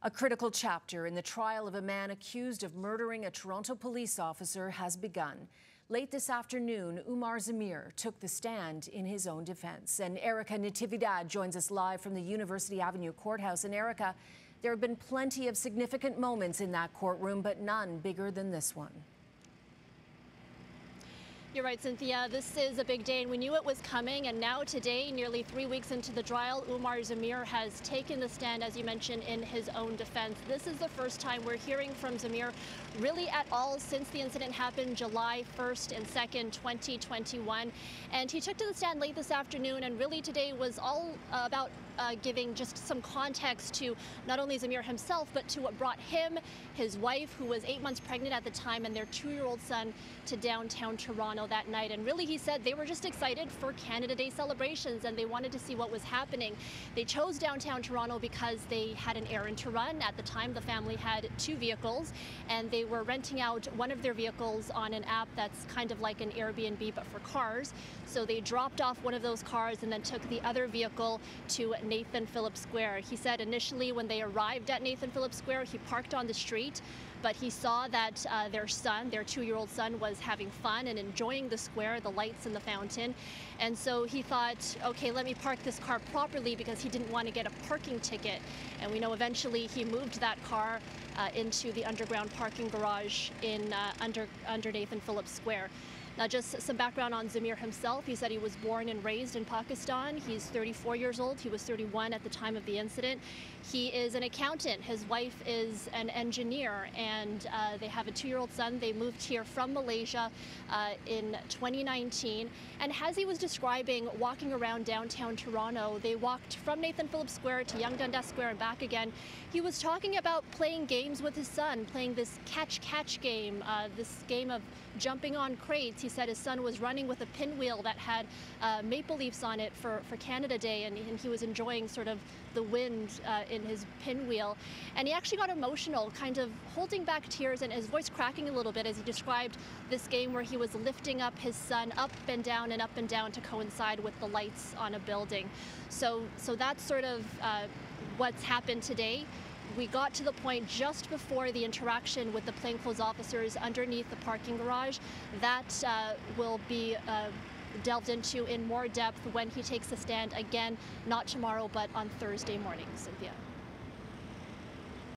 A critical chapter in the trial of a man accused of murdering a Toronto police officer has begun. Late this afternoon, Umar Zamir took the stand in his own defense. And Erica Natividad joins us live from the University Avenue Courthouse. And Erica, there have been plenty of significant moments in that courtroom, but none bigger than this one. You're right, Cynthia. This is a big day, and we knew it was coming. And now today, nearly 3 weeks into the trial, Umar Zamir has taken the stand, as you mentioned, in his own defense. This is the first time we're hearing from Zamir really at all since the incident happened July 1st and 2nd, 2021. And he took to the stand late this afternoon, and really today was all about giving just some context to not only Zamir himself, but to what brought him, his wife, who was 8 months pregnant at the time, and their 2-year-old son to downtown Toronto that night. And really, he said they were just excited for Canada Day celebrations and they wanted to see what was happening. They chose downtown Toronto because they had an errand to run. At the time, the family had 2 vehicles and they were renting out one of their vehicles on an app that's kind of like an Airbnb but for cars. So they dropped off one of those cars and then took the other vehicle to Nathan Phillips Square. He said initially when they arrived at Nathan Phillips Square, he parked on the street, but he saw that their son, their 2-year-old son, was having fun and enjoying the square, the lights and the fountain. And so he thought, okay, let me park this car properly, because he didn't want to get a parking ticket. And we know eventually he moved that car into the underground parking garage in under Nathan Phillips Square. Now, just some background on Zamir himself. He said he was born and raised in Pakistan. He's 34 years old. He was 31 at the time of the incident. He is an accountant. His wife is an engineer, and they have a 2-year-old son. They moved here from Malaysia in 2019. And as he was describing walking around downtown Toronto, they walked from Nathan Phillips Square to Yonge Dundas Square and back again. He was talking about playing games with his son, playing this catch-catch game, this game of jumping on crates. He said his son was running with a pinwheel that had maple leaves on it for Canada Day, and he was enjoying sort of the wind in his pinwheel. And he actually got emotional, kind of holding back tears and his voice cracking a little bit as he described this game where he was lifting up his son up and down to coincide with the lights on a building. So that's sort of what's happened today. We got to the point just before the interaction with the plainclothes officers underneath the parking garage. That will be delved into in more depth when he takes a stand again, not tomorrow, but on Thursday morning, Cynthia.